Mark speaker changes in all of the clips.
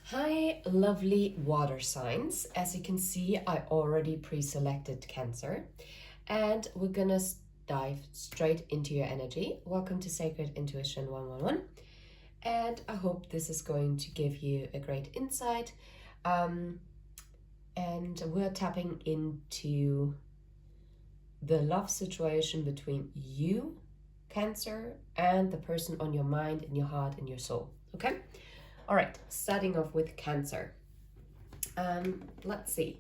Speaker 1: Hi, lovely water signs. As you can see, I already pre-selected Cancer, and we're gonna dive straight into your energy. Welcome to Sacred Intuition 111, and I hope this is going to give you a great insight. And we're tapping into the love situation between you, Cancer, and the person on your mind, in your heart, in your soul. Okay? All right, starting off with Cancer. Let's see.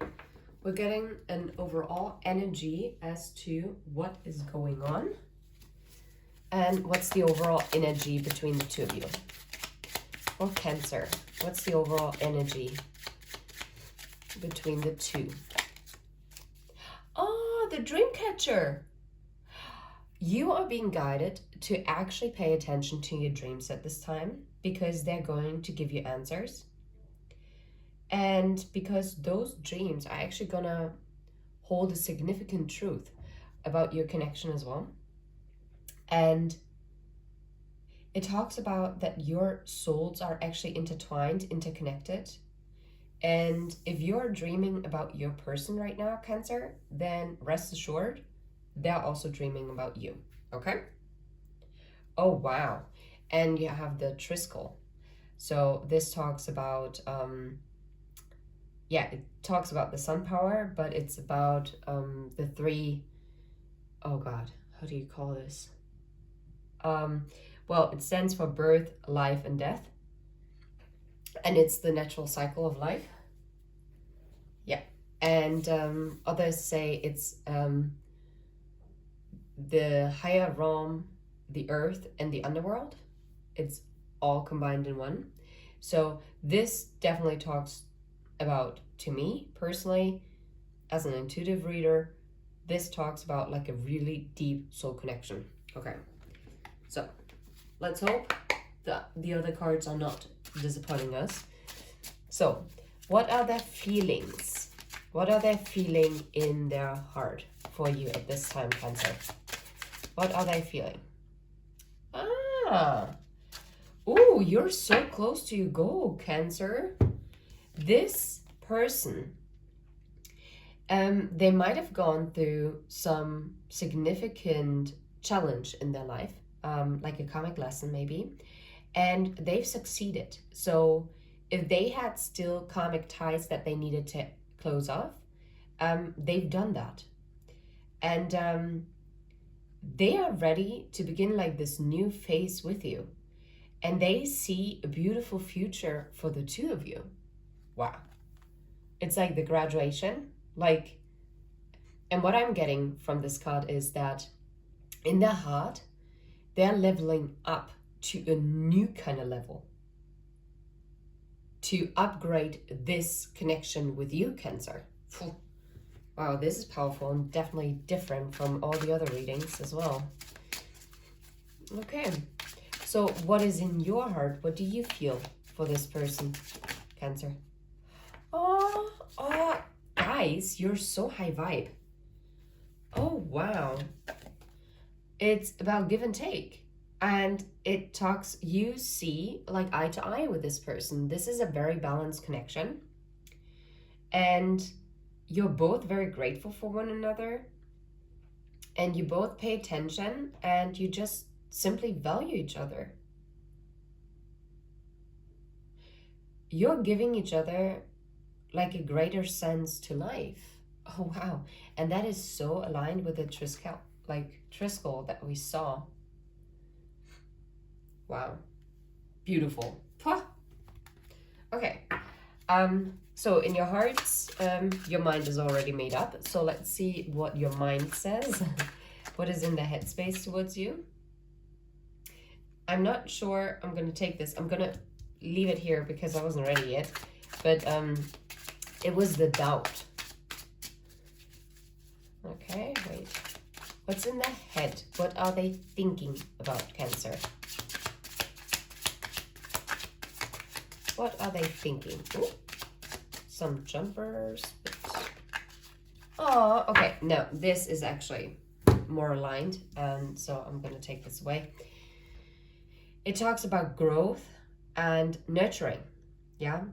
Speaker 1: We're getting an overall energy as to what is going on and what's the overall energy between the two of you. For Cancer, what's the overall energy between the two? Oh, the dream catcher. You are being guided to actually pay attention to your dreams at this time because they're going to give you answers. And because those dreams are actually gonna hold a significant truth about your connection as well. And it talks about that your souls are actually intertwined, interconnected. And if you're dreaming about your person right now, Cancer, then rest assured, they're also dreaming about you. Okay? Oh, wow. And you have the Triskel. So this talks about, it talks about the sun power, but it's about the three, oh God, how do you call this? Well, it stands for birth, life, and death. And it's the natural cycle of life. Yeah. And others say it's the higher realm, the earth, and the underworld. It's all combined in one. So this definitely talks about, to me personally, as an intuitive reader, this talks about like a really deep soul connection. Okay. So let's hope that the other cards are not disappointing us. So, what are their feelings? What are they feeling in their heart for you at this time, Cancer? What are they feeling? Ah. Ooh, you're so close to your goal, Cancer. This person, they might have gone through some significant challenge in their life, like a karmic lesson maybe, and they've succeeded. So if they had still karmic ties that they needed to close off, they've done that. And they are ready to begin like this new phase with you. And they see a beautiful future for the two of you. Wow. It's like the graduation. Like, and what I'm getting from this card is that in their heart, they're leveling up to a new kind of level to upgrade this connection with you, Cancer. Wow, this is powerful and definitely different from all the other readings as well. Okay, so what is in your heart? What do you feel for this person, Cancer? Oh, guys, you're so high vibe. Oh, wow. It's about give and take. And it talks, you see like eye to eye with this person. This is a very balanced connection. And you're both very grateful for one another. And you both pay attention and you just simply value each other. You're giving each other like a greater sense to life. Oh, wow. And that is so aligned with the Triskel that we saw. Wow. Beautiful. Okay. So in your hearts, your mind is already made up. So let's see what your mind says. What is in the headspace towards you? I'm not sure I'm going to take this. I'm going to leave it here because I wasn't ready yet. But it was the doubt. Okay, wait. What's in the head? What are they thinking about, Cancer? What are they thinking? Ooh, some jumpers. Oh, okay. No, this is actually more aligned. So I'm going to take this away. It talks about growth and nurturing. Yeah,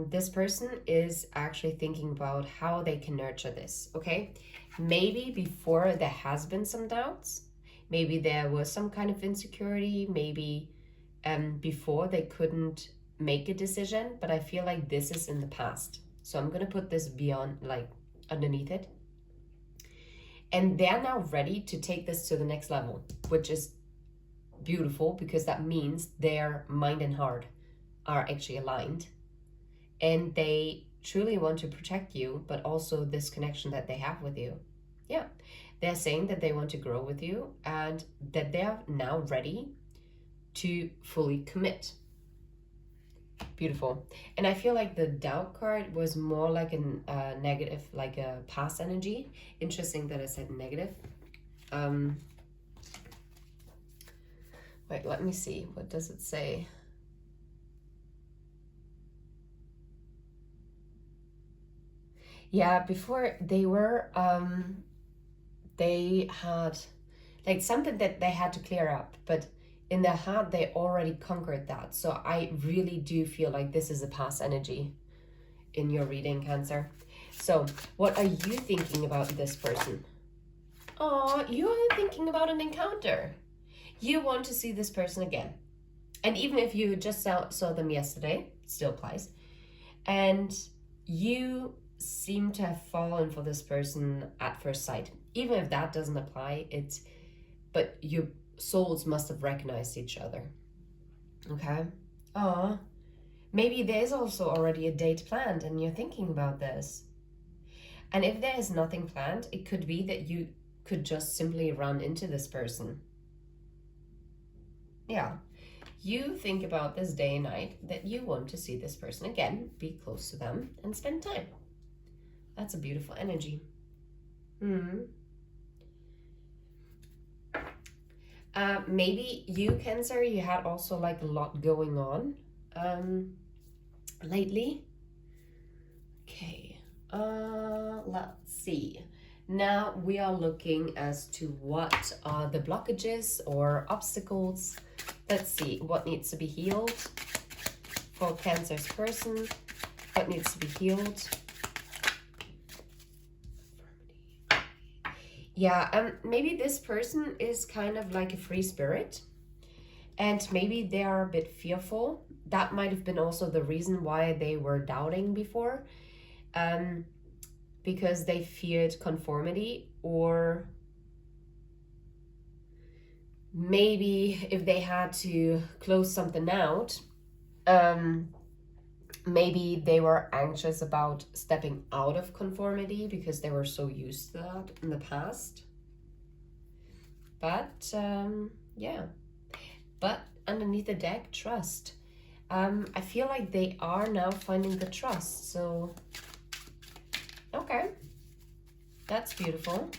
Speaker 1: this person is actually thinking about how they can nurture this, okay? Maybe before there has been some doubts, maybe there was some kind of insecurity, maybe before they couldn't make a decision, but I feel like this is in the past. So I'm gonna put this beyond, like, underneath it. And they're now ready to take this to the next level, which is beautiful because that means their mind and heart are actually aligned and they truly want to protect you, but also this connection that they have with you. Yeah, they're saying that they want to grow with you and that they're now ready to fully commit. Beautiful. And I feel like the doubt card was more like a negative, like a past energy. Interesting that I said negative. Wait, let me see. What does it say? Yeah, before they had like something that they had to clear up, but in their heart they already conquered that. So I really do feel like this is a past energy in your reading, Cancer. So what are you thinking about this person? Oh, you are thinking about an encounter. You want to see this person again. And even if you just saw them yesterday, still applies. And you seem to have fallen for this person at first sight. Even if that doesn't apply, but your souls must have recognized each other. Okay? Oh, maybe there's also already a date planned and you're thinking about this. And if there is nothing planned, it could be that you could just simply run into this person. Yeah. You think about this day and night that you want to see this person again, be close to them, and spend time. That's a beautiful energy. Maybe you, Cancer, you had also like a lot going on lately. Okay, let's see. Now we are looking as to what are the blockages or obstacles. Let's see what needs to be healed for Cancer's person. What needs to be healed? Yeah, maybe this person is kind of like a free spirit and maybe they are a bit fearful. That might have been also the reason why they were doubting before, because they feared conformity, or maybe if they had to close something out, maybe they were anxious about stepping out of conformity because they were so used to that in the past. But yeah, but underneath the deck, trust. I feel like they are now finding the trust. So okay, that's beautiful.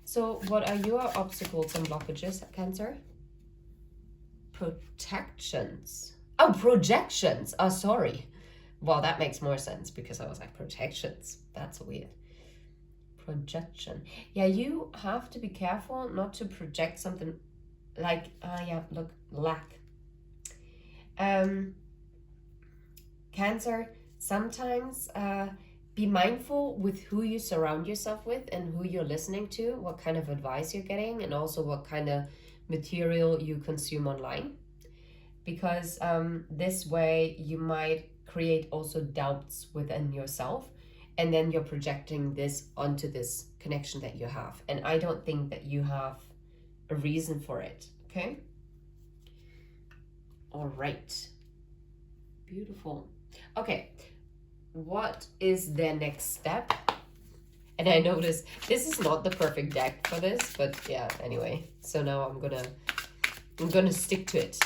Speaker 1: So what are your obstacles and blockages, Cancer? Protections. Oh, projections. Oh, sorry. Well, that makes more sense because I was like, protections. That's weird. Projection. Yeah, you have to be careful not to project something like, yeah, look, lack. Cancer, sometimes be mindful with who you surround yourself with and who you're listening to, what kind of advice you're getting, and also what kind of material you consume online. Because this way you might create also doubts within yourself, and then you're projecting this onto this connection that you have. And I don't think that you have a reason for it, okay? All right. Beautiful. Okay, what is the next step? And I noticed this is not the perfect deck for this, but yeah, anyway. So now I'm gonna stick to it.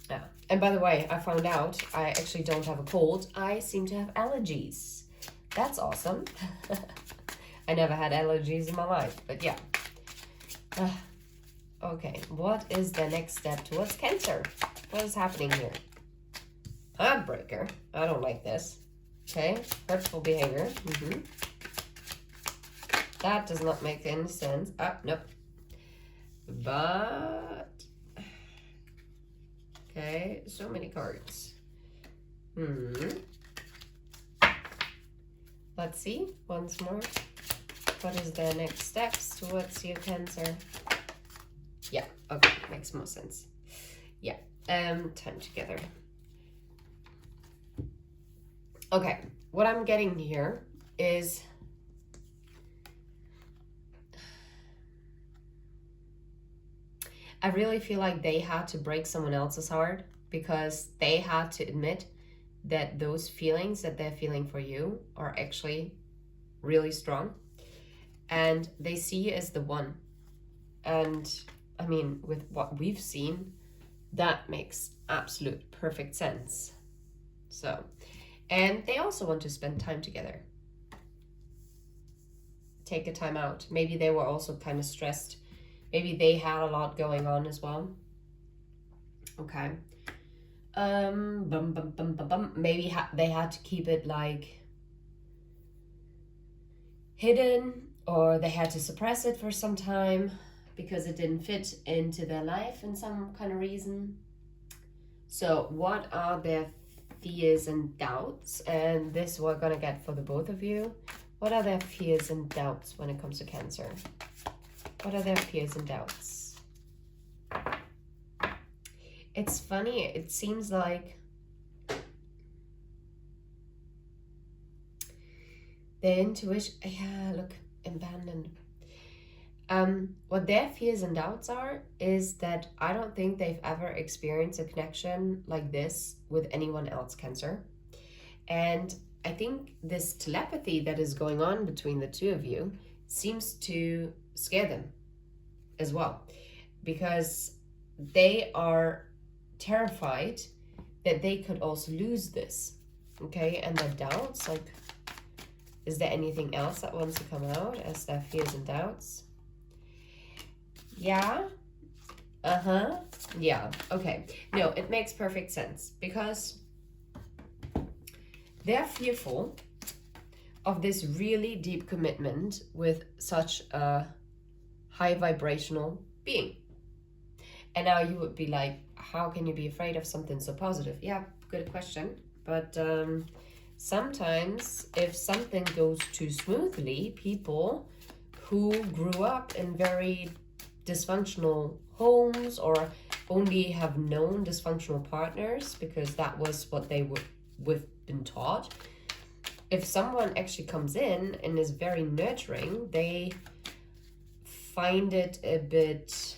Speaker 1: Yeah. And by the way, I found out I actually don't have a cold. I seem to have allergies. That's awesome. I never had allergies in my life, but yeah. Okay, what is the next step towards Cancer? What is happening here? Heartbreaker. I don't like this. Okay, hurtful behavior. That does not make any sense. Nope. But okay, so many cards. Let's see once more. What is the next steps towards you, Cancer? Yeah, okay, makes more sense. Yeah, time together. Okay, what I'm getting here is I really feel like they had to break someone else's heart because they had to admit that those feelings that they're feeling for you are actually really strong. And they see you as the one. And I mean, with what we've seen, that makes absolute perfect sense. So, and they also want to spend time together. Take a time out. Maybe they were also kind of stressed. Maybe they had a lot going on as well. Okay. Maybe they had to keep it like hidden, or they had to suppress it for some time because it didn't fit into their life in some kind of reason. So what are their fears and doubts? And this we're gonna get for the both of you. What are their fears and doubts when it comes to Cancer? What are their fears and doubts? It's funny, it seems like their intuition, yeah, look, abandoned. What their fears and doubts are is that I don't think they've ever experienced a connection like this with anyone else, Cancer. And I think this telepathy that is going on between the two of you seems to scare them as well, because they are terrified that they could also lose this. Okay, and the doubts, like, is there anything else that wants to come out as their fears and doubts? Yeah. Yeah. Okay. No, it makes perfect sense because they're fearful of this really deep commitment with such a high vibrational being. And now you would be like, how can you be afraid of something so positive? Yeah, good question. But sometimes if something goes too smoothly, people who grew up in very dysfunctional homes or only have known dysfunctional partners because that was what they would been taught, if someone actually comes in and is very nurturing, they find it a bit,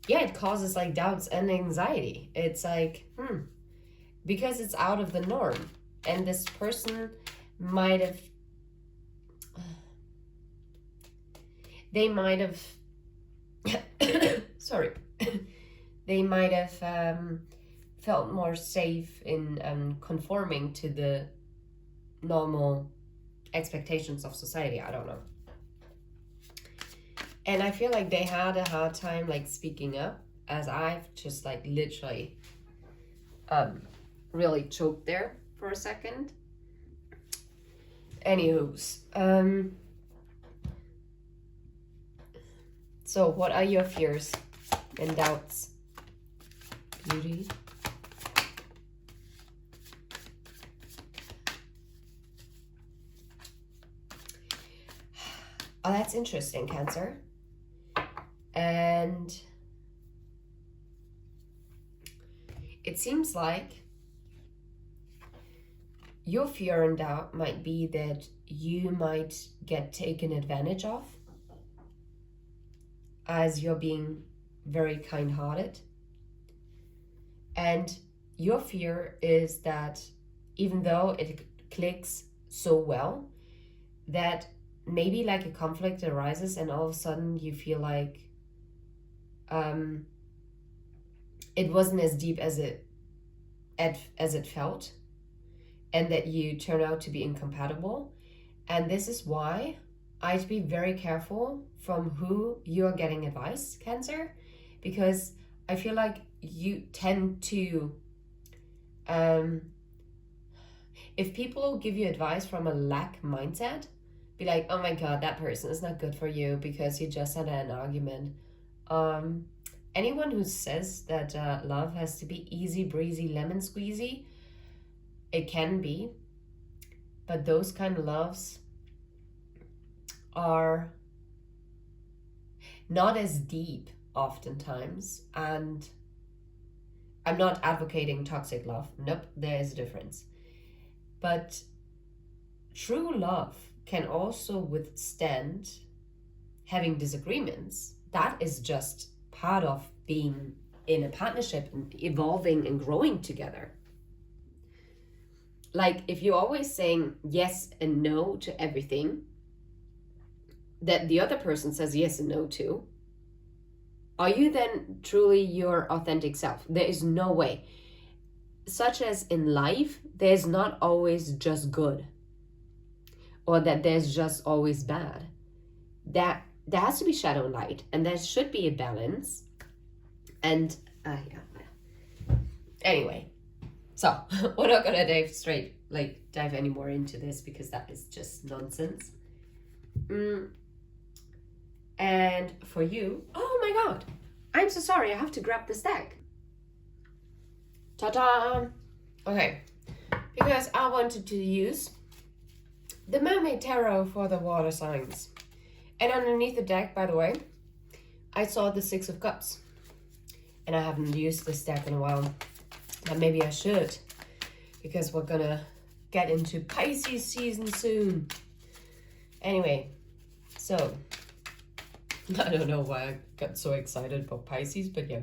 Speaker 1: yeah, it causes like doubts and anxiety. It's like, because it's out of the norm. And this person might have, they might have, sorry, they might have felt more safe in conforming to the normal expectations of society. I don't know. And I feel like they had a hard time like speaking up, as I've just like literally really choked there for a second. Anywho's, so what are your fears and doubts? Beauty. Oh, that's interesting, Cancer. And it seems like your fear and doubt might be that you might get taken advantage of as you're being very kind-hearted. And your fear is that even though it clicks so well, that maybe like a conflict arises and all of a sudden you feel like it wasn't as deep as it felt, and that you turn out to be incompatible. And this is why I'd be very careful from who you're getting advice, Cancer, because I feel like you tend to, if people give you advice from a lack mindset, be like, oh my god, that person is not good for you because you just had an argument. Anyone who says that love has to be easy breezy lemon squeezy, It can be, but those kind of loves are not as deep oftentimes. And I'm not advocating toxic love. Nope, there is a difference. But true love can also withstand having disagreements. That is just part of being in a partnership and evolving and growing together. Like if you're always saying yes and no to everything that the other person says yes and no to, are you then truly your authentic self? There is no way. Such as in life, there's not always just good, or that there's just always bad. That there has to be shadow and light, and there should be a balance. And anyway, so we're not gonna dive any more into this because that is just nonsense. And for you, oh my god, I'm so sorry, I have to grab this deck. Ta-da! Okay, because I wanted to use the Mermaid Tarot for the water signs. And underneath the deck, by the way, I saw the Six of Cups. And I haven't used this deck in a while. But maybe I should, because we're gonna get into Pisces season soon. Anyway, so I don't know why I got so excited about Pisces, but yeah.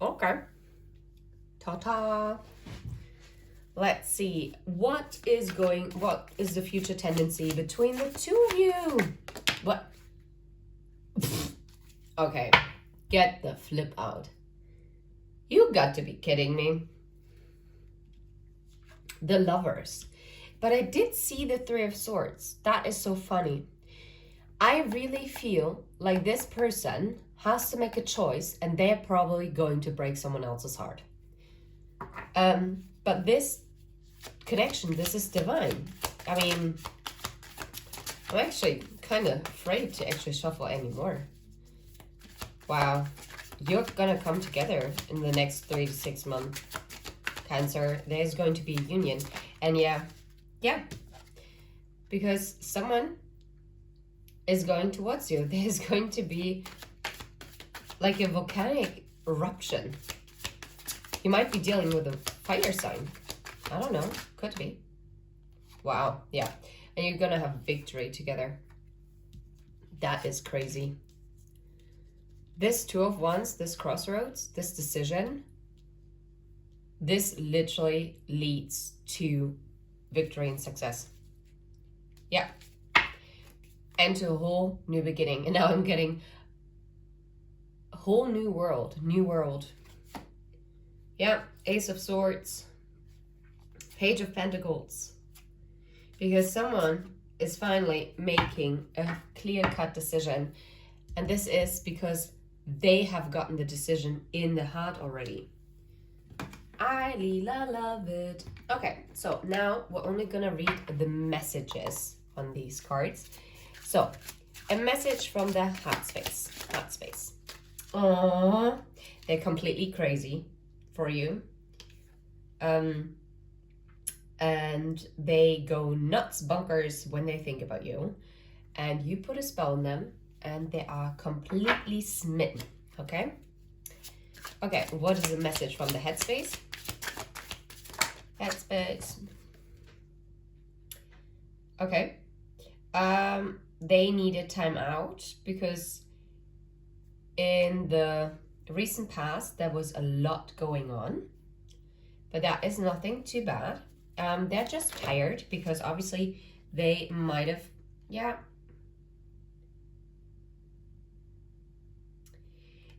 Speaker 1: Okay. Ta-ta. Let's see. What is the future tendency between the two of you? What? Okay. Get the flip out. You got to be kidding me. The Lovers. But I did see the Three of Swords. That is so funny. I really feel like this person has to make a choice and they're probably going to break someone else's heart. But this connection, this is divine. I mean, I'm actually kind of afraid to actually shuffle anymore. Wow. You're gonna come together in the next 3 to 6 months, Cancer. There's going to be a union. And yeah, because someone is going towards you. There's going to be like a volcanic eruption. You might be dealing with a fire sign. I don't know. Could be. Wow. Yeah. And you're gonna have victory together. That is crazy. This Two of Wands, this crossroads, this decision, this literally leads to victory and success. Yeah. And to a whole new beginning. And now I'm getting a whole new world. New world. Yeah. Ace of Swords. Page of Pentacles. Because someone is finally making a clear-cut decision. And this is because they have gotten the decision in the heart already. I love it. Okay, so now we're only gonna read the messages on these cards. So, a message from the heart space. Heart space. Aww, they're completely crazy for you. And they go nuts bonkers when they think about you. And you put a spell on them and they are completely smitten. Okay? Okay, what is the message from the headspace? Headspace. Okay. They needed time out because in the recent past there was a lot going on, but that is nothing too bad. They're just tired because obviously they might have,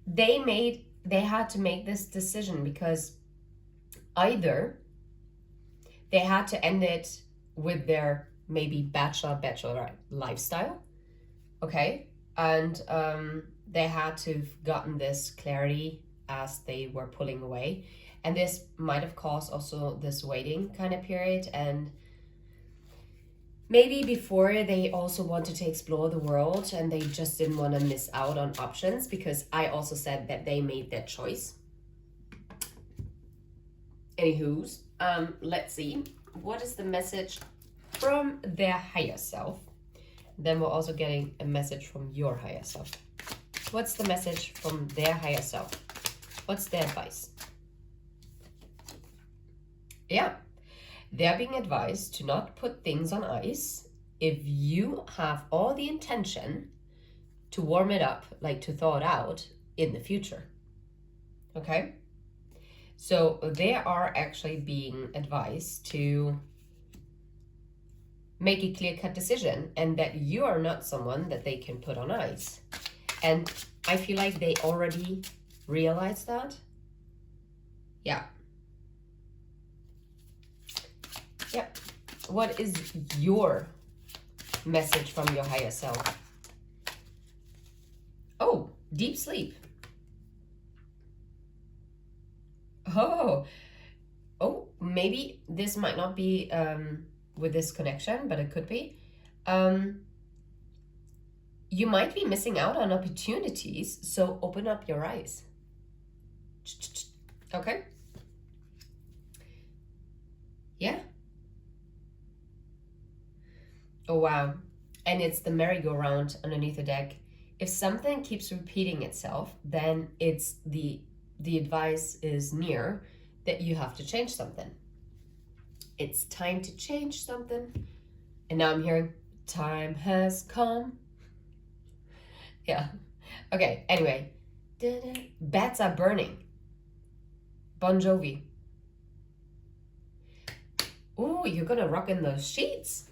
Speaker 1: they had to make this decision because either they had to end it with their maybe bachelorette lifestyle, okay? And they had to have gotten this clarity as they were pulling away. And this might have caused also this waiting kind of period. And maybe before they also wanted to explore the world and they just didn't want to miss out on options, because I also said that they made that choice. Anywho's, let's see. What is the message from their higher self? Then we're also getting a message from your higher self. What's the message from their higher self? What's their advice? Yeah, they're being advised to not put things on ice if you have all the intention to warm it up, like to thaw it out in the future. Okay? So they are actually being advised to make a clear-cut decision, and that you are not someone that they can put on ice. And I feel like they already realized that. Yeah. Yep. What is your message from your higher self? Oh, deep sleep. Oh, maybe this might not be with this connection, but it could be. You might be missing out on opportunities, so open up your eyes. Okay? Yeah. Oh, wow. And it's the merry-go-round underneath the deck. If something keeps repeating itself, then it's the advice is near that you have to change something. It's time to change something. And now I'm hearing, time has come. Yeah. Okay, anyway. Bats are burning. Bon Jovi. Ooh, you're gonna rock in those sheets.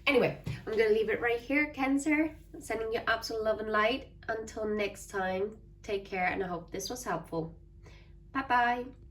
Speaker 1: Anyway, I'm gonna leave it right here, Cancer. Sending you absolute love and light. Until next time, take care, and I hope this was helpful. Bye-bye.